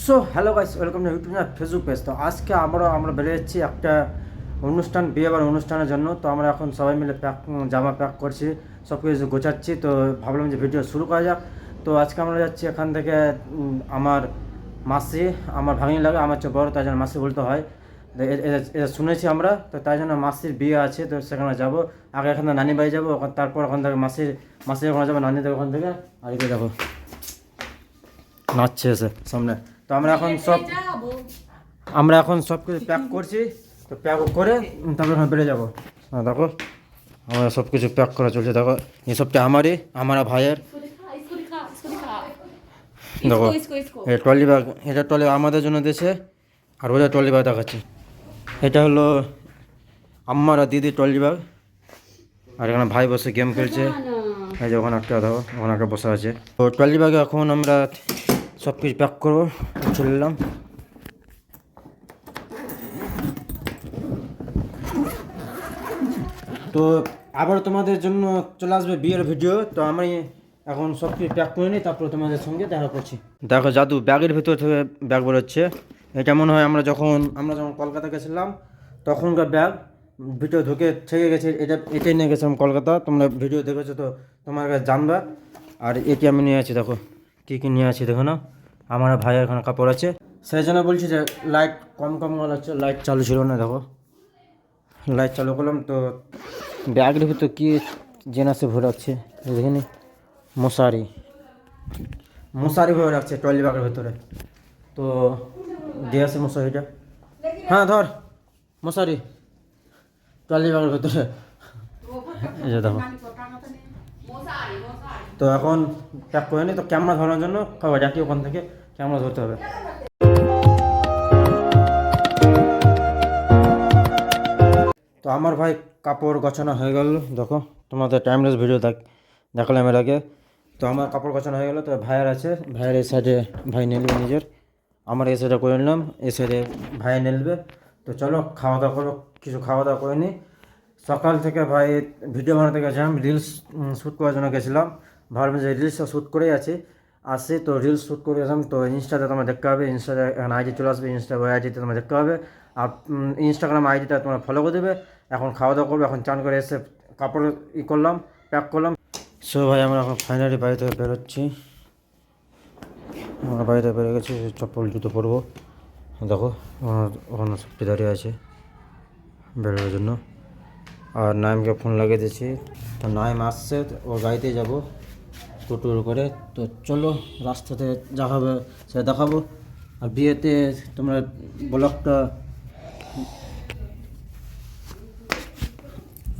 So hello guys, welcome to YouTube channel Facebook page. তো আজকে আমরা বেরিয়ে যাচ্ছি একটা অনুষ্ঠান, বিয়ে বাড়ির অনুষ্ঠানের জন্য। তো আমরা এখন সবাই মিলে জামা প্যাক করছি, সব কিছু গোছাচ্ছি। তো ভাবলাম যে ভিডিও শুরু করা যাক। তো আজকে আমরা যাচ্ছি এখান থেকে আমার মাসি, আমার ভাগিনী লাগে, আমার চেয়ে বড়, তাই জন্য মাসি বলতে হয়। এটা শুনেছি আমরা, তো তাই জন্য মাসির বিয়ে আছে, তো সেখানে যাবো। আগে এখান থেকে নানি বাড়ি যাবো, তারপর ওখান থেকে মাসির ওখানে যাবো, নানিদের ওখান থেকে আর এগিয়ে যাবো। নাচছে এসে সামনে। তো আমরা এখন সব কিছু প্যাক করছি। তো প্যাক করে তারপরে ওখানে বেড়ে যাবো। হ্যাঁ দেখো, আমরা সব কিছু প্যাক করা চলছে। দেখো এসবটা আমারই, আমার ভাইয়ের। দেখো এই ট্রলি ব্যাগ, এটা ট্রলি আমাদের জন্য দিয়েছে, আর ওটা ট্রলি ব্যাগ দেখাচ্ছে। এটা হলো আমার আর দিদির ট্রলি ব্যাগ। আর এখানে ভাই বসে গেম খেলছে। এই যে ওখানে একটা, দেখো ওখানে একটা বসে আছে। তো ট্রলি ব্যাগে এখন আমরা সব কিছু প্যাক করবো, চলে এলাম। তো আবার তোমাদের জন্য চলে আসবে বিয়ের ভিডিও। তো আমি এখন সব কিছু প্যাক করে নিই, তারপরে তোমাদের সঙ্গে দেখা করছি। দেখো জাদু, ব্যাগের ভিতর থেকে ব্যাগ বেরোচ্ছে। এটা মনে হয় আমরা যখন কলকাতা গেছিলাম তখনকার ব্যাগ, ভিডিও ঢুকে থেকে গেছে। এটাই নিয়ে গেছিলাম কলকাতা, তোমরা ভিডিও দেখেছো তো তোমার কাছে জানবা। আর এটি আমি নিয়ে আছি, দেখো কী কী নিয়ে আছি দেখো না। আমার ভাইয়ের এখানে কাপড় আছে, সেই জন্য বলছি যে লাইট কম হচ্ছে, লাইট চালু ছিল না। দেখো লাইট চালু করলাম। তো ব্যাগের ভিতরে কী জেনাসে ভরে রাখছে দেখিনি, মশারি ভরে রাখছে ট্রলি ব্যাগের ভিতরে। তো দিয়ে আসে মশারিটা। হ্যাঁ ধর মশারি ট্রলি ব্যাগের ভিতরে, এই যে দেখো। তো এখন প্যাক করে নিই। তো ক্যামেরা ধরার জন্য খাবার ডাকি, ওখান থেকে ক্যামেরা ধরতে হবে। তো আমার ভাই কাপড় গোছানো হয়ে গেল। দেখো তোমাদের টাইমলেস ভিডিও দেখালাম এর আগে। তো আমার কাপড় গোছানো হয়ে গেলো। তো ভাইয়ের আছে, ভাইয়ের এই সাইডে ভাই নেলবে নিজের, আমার এই সাইডে করে নিলাম, এই সাইডে ভাই নেলবে। তো চলো খাওয়া দাওয়া করো, কিছু খাওয়া দাওয়া করে নিই। সকাল থেকে ভাই ভিডিও বানাতে গেছিলাম, রিলস শ্যুট করার জন্য গেছিলাম। ভাবলাম যে রিলসটা শ্যুট করেই আসি। তো রিলস শ্যুট করে গেছিলাম। তো ইনস্টাতে তোমরা দেখতে হবে, ইনস্টাতে এখন আইডি চলে আসবে, ইনস্টা আইডিতে তোমরা দেখতে হবে। আর ইনস্টাগ্রাম আইডিটা তোমরা ফলো করে দেবে। এখন খাওয়া দাওয়া করবো, এখন চান করে এসে কাপড় করলাম, প্যাক করলাম। সো ভাই আমরা এখন ফাইনালি বাড়ি থেকে বেরোচ্ছি। আমরা বাড়িতে বেরো গেছি, চপ্পল জুতো পরবো। দেখো ওখানে সবটি দাঁড়িয়ে আছে বেরোনোর জন্য। আর নাইমকে ফোন লাগিয়ে দিয়েছি, তো নাইম আসছে, ওর গাড়িতেই যাবো টোটোর করে। তো চলো রাস্তাতে যা হবে সেটা দেখাবো। আর বিয়েতে তোমরা ব্লগটা,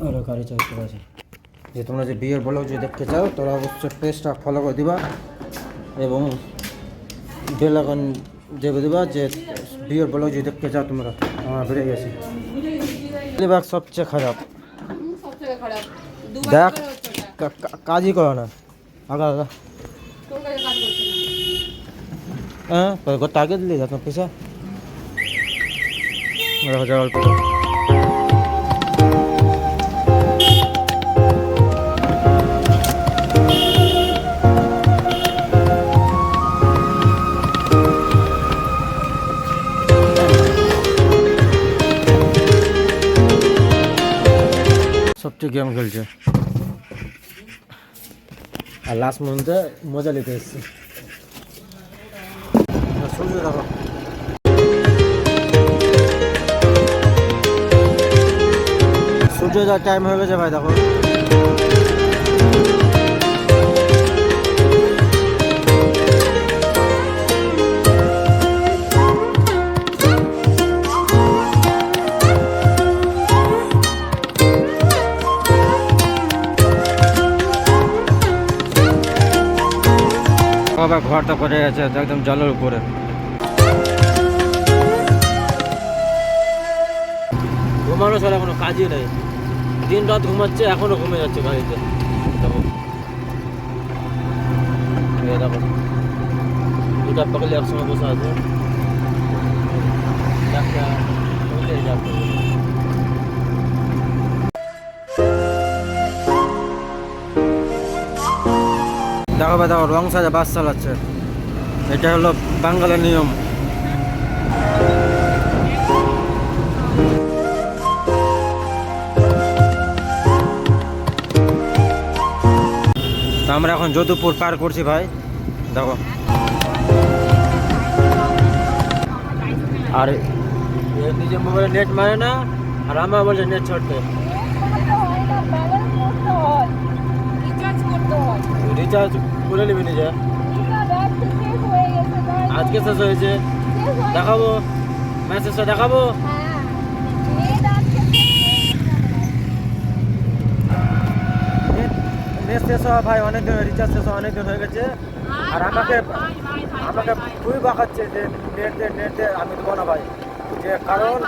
আরে গাড়ি চাই চলে আছে, যে তোমরা যে বিয়ের ব্লগ যদি দেখতে চাও তোমরা অবশ্যই পেজটা ফলো করে দিবা এবং বেল আইকন দেবে দিবা, যে বিয়ের ব্লগ যদি দেখতে চাও তোমরা। আমার বেড়ে গেছে ব্যাগ সবচেয়ে খারাপ, দেখ কাজই করো না। আগা হ্যাঁ টাকে দিলে যাত পয়সা অল্প। সবচেয়ে গেম খেলছে আর লাস্ট মন্থে মজা নিতে এসছে। সূর্য দেখো, সূর্য যাওয়ার টাইম হয়ে গেছে ভাই। দেখো আবার ঘরটা করে গেছে একদম জলের উপরে। ঘুমানো ছাড়া কোনো কাজই নেই, দিন রাত ঘুমাচ্ছে, এখনো ঘুমে যাচ্ছে গাড়িতে। দেখো দেখো দুটা পাকলে একসঙ্গে বসে আছে। দেখো ভাই, দেখো রং সাজা বাস চালাচ্ছে। এটা হলো বাঙালির নিয়ম। আমরা এখন যদুপুর পার করছি ভাই, দেখো। আর নিজের মোবাইলে নেট মারে না, আর আমার বলছে নেট ছাড়তে। রিচার্জ করে নিবি নিজে, আজকে শেষ হয়েছে। দেখাবো, মেসেজটা দেখাবো। নেট শেষ হওয়া ভাই অনেকদিন, রিচার্জ শেষ হওয়া অনেকদিন হয়ে গেছে। আর আমাকে খুবই বাঁকাচ্ছে যে নেট দে, আমি দেবো না ভাই, যে কারণ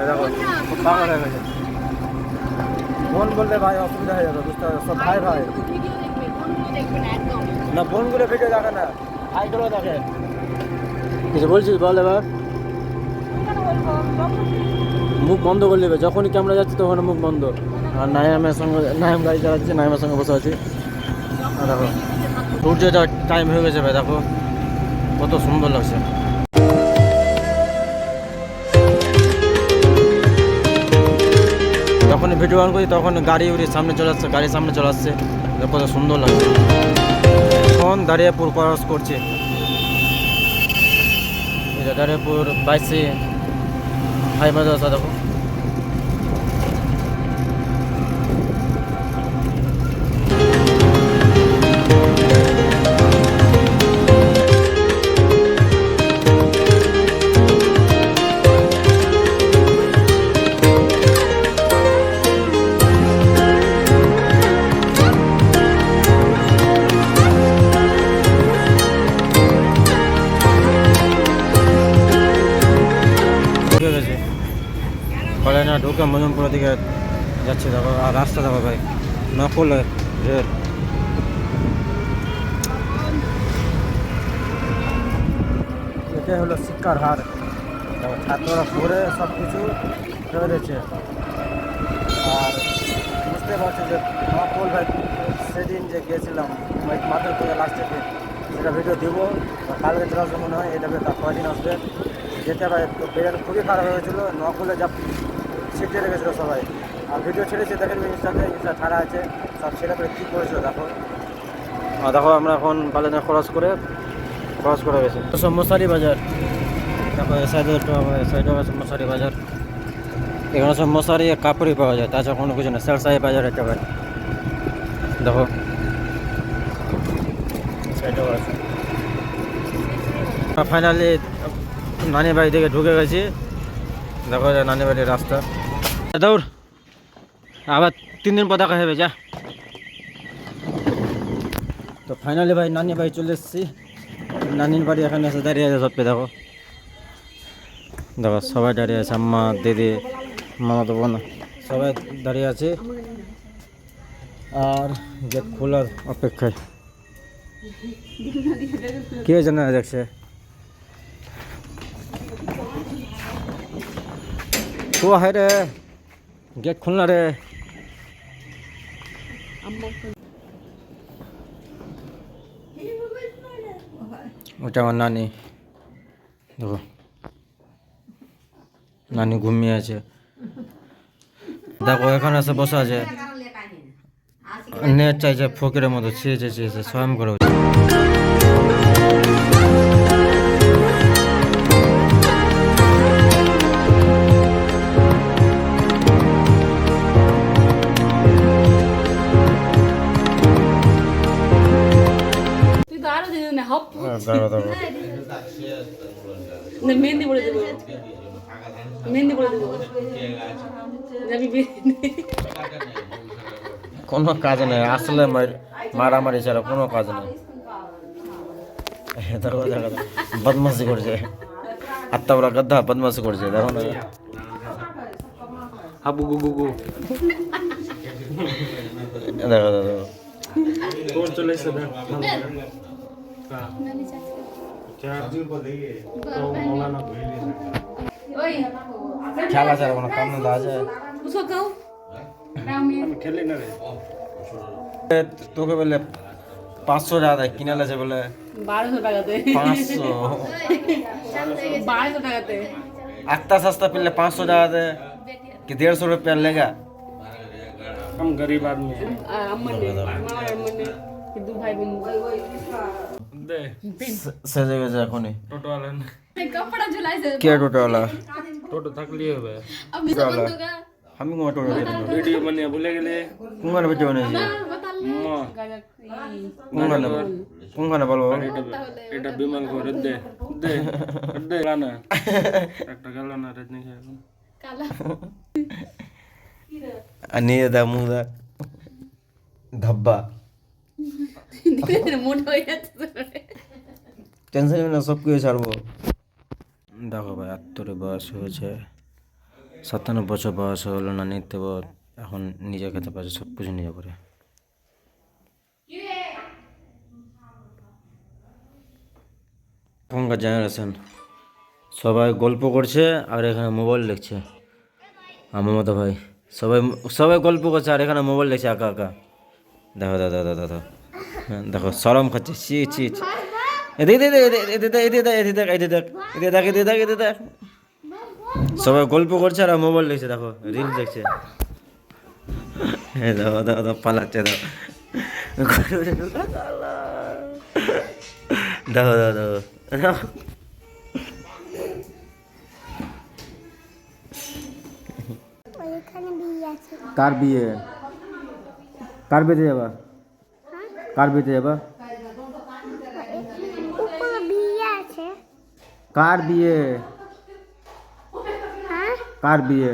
দেখো খুব পাগল হয়ে গেছে। বোন বললে ভাই অসুবিধা হয়ে যাবে, বুঝতে পারছো? সব ভাই ভাই না, বোনগুলো ভিডিও দেখে না, ভাইগুলো দেখে। কিছু বলছিস বল এবার। মুখ বন্ধ করে নেবে, যখনই ক্যামেরা যাচ্ছে তখন মুখ বন্ধ। আর নাইমের সঙ্গে, নাইম গাড়ি চালাচ্ছে, নাইমের সঙ্গে বসে আছি। দেখো সূর্যটা টাইম হয়ে গেছে ভাই, দেখো কত সুন্দর লাগছে। যখনই ভিডিও অন করি তখন গাড়ি উড়ি সামনে চলে আসছে, গাড়ির সামনে চলে আসছে, কত সুন্দর লাগছে। এখন দাঁড়িয়েপুর ক্রস করছে, দাঁড়িয়েপুর 22 হাই মাদ্রাসা, দেখো। কলেজে না ঢুকে মজমপুরের দিকে যাচ্ছে, দেখো। আর রাস্তা দেখো ভাই, নকল রেল। এটাই হলো শিক্ষার হার, দেখো। ছাত্ররা পড়ে সব কিছু পেরেছে। আর বুঝতে পারছি যে নকল ভাই, সেদিন যে গিয়েছিলাম মাধ্যমিক লাস্টের দিন, সেটা ভিডিও দিব। কালকে চলে আসবে মনে হয়, এটা কয়দিন আসবে যেতে পারে। তো বের খুবই খারাপ হয়েছিল, নকলে যা ছিটিয়ে রেখেছিলো সবাই। আর ভিডিও ছেড়েছে, দেখেন ইনস্টা ছাড়া আছে, সব ছেড়ে করে কী করেছিল দেখো। দেখো আমরা এখন বালেনে ক্রস করে গেছি। সব মশারি বাজার, দেখো এ সাইডে আছে মশারি বাজার। এখানে সব মশারি কাপড়ই পাওয়া যায়, তাছাড়া কোনো কিছু না। শেরশাহী বাজার একটা ভাই, দেখো সাইডেও আছে। ফাইনালি নানি বাড়ি থেকে ঢুকে গেছি, দেখো নানি বাড়ির রাস্তা। দৌড়, আবার 3 দিন পর দেখা হবে, যা। তো ফাইনালি ভাই নানি বাড়ি চলে এসেছি। নানির বাড়ি এখানে এসে দাঁড়িয়ে আছে, সবকে দেখো। দেখো সবাই দাঁড়িয়ে আছে, আম্মা, দিদি, মামা তো বোন, সবাই দাঁড়িয়ে আছে। আর গেট খোলার অপেক্ষায়। কে জানা দেখছে, ও হায় রে, গেট খুলনা রে। ওটা আমার নানি, দেখো নানি ঘুমিয়ে আছে। দেখো এখানে এসে বসে আছে, নেট চাইছে ফকিরের মতো, ছিয়েছে স্বয়ং করে। মেহেন্দি বলে দেবো, মেহেন্দি বলে দেবো। কোনো কাজ নেই আসলে, মারামারি ছাড়া কোনো কাজ নেই। দেখো দেখো বদমাশি করছে, আত্মা বলা গদ্ধা বদমাশি করছে, দেখো না। হাবু গু গু গু, দেখো দেখো চলে এসে খেলা ছাড়া কোনো কাম না আছে। তোকে বলে 500 টাকা দেয়, কিনে আছে বলে 1200 টাকাতে, 500 1200 টাকাতে। आत्ता सस्ता पिल्ले 500 टाका दे कि 150 रुपया लेगा। हम गरीब आदमी हैं। দু ভাই বোন দে সেজে গেছে এখনই টোটো वाला ने कपड़ा झुलाई से কে টোটোওয়ালা টোটো থাকলে হবে अब भी सब बंद होगा আমি কোন টোটো ভিডিও বানিয়ে ভুলে গেলে কোনখানে ভিডিও বানিয়েছি बता মা কোনখানে বলো এটা বিমল করে দে দে দে না একটা গেল না রজনী এখন काला আর নিয়ে দা মুদা ধাব্বা मोटा हो जाता টেনশন না সব কিছু ছাড়বো দেখো ভাই এতটা বয়স হয়েছে 57 বছর বয়স হলো না নিতে এখন নিজে খেতে পারছে সব কিছু নিজে করে এখনকার জেনারেশন সবাই গল্প করছে আর এখানে মোবাইল দেখছে আমার মতো ভাই সবাই সবাই গল্প করছে আর এখানে মোবাইল দেখছে একা একা দেখো দাদা দাদা দাদা হ্যাঁ দেখো সরম খাচ্ছে চি চি চি দেখ সবাই গল্প করছে আর মোবাইল দেখছে দেখো রিলস দেখছে দেখো দেখো পালাচ্ছে দেখো দেখো দেখো দেখো কার বিয়ে কার বিয়েতে যাবা কার বিয়েতে যাবা কার বিয়ে কার বিয়ে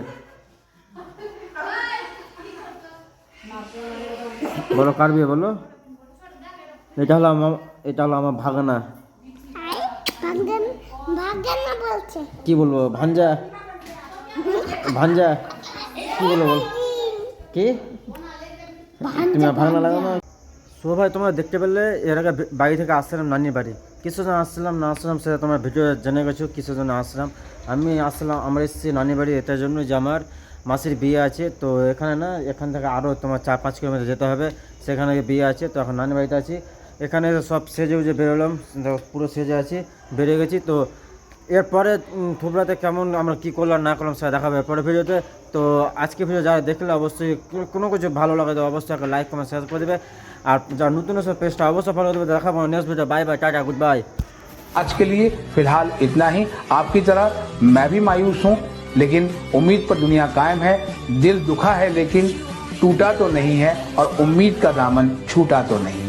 বলো কার বিয়ে বলো এটা হলো আমার ভাগনা কি বলবো ভাঞ্জা ভাঞ্জা কি বলবো বল কি তুমি ভাগনা লাগানো শুভ ভাই তোমরা দেখতে পেলে এর আগে বাড়ি থেকে আসছিলাম নানির বাড়ি কিছুজন আসছিলাম না আসছিলাম সেটা তোমরা ভিডিও জেনে গেছো কিছুজন আসছিলাম আমি আসলাম আমরা এসেছি নানির বাড়ি এটার জন্য যে আমার মাসির বিয়ে আছে তো এখানে না এখান থেকে আরও তোমার 4-5 কিলোমিটার যেতে হবে সেখানে বিয়ে আছে তো এখন নানির বাড়িতে আছি এখানে সব সেজে উজে বেরোলাম পুরো সেজে আছি বেরিয়ে গেছি তো এরপরে থুবড়াতে কেমন আমরা কী করলাম না করলাম সেটা দেখাবে পরে ভিডিওতে তো আজকে ভিডিও যারা দেখলে অবশ্যই কোনো কিছু ভালো লাগে তো অবশ্যই একটা লাইক কমেন্ট শেয়ার করে দেবে আর যারা নতুন সব পেজটা অবশ্যই ফলো দেবে দেখাবো next video bye bye tata good bye आज के लिए फिलहाल इतना ही। आपकी तरह मैं भी मायूस हूँ, लेकिन उम्मीद पर दुनिया कायम है। दिल दुखा है लेकिन टूटा तो नहीं है और उम्मीद का दामन छूटा तो नहीं।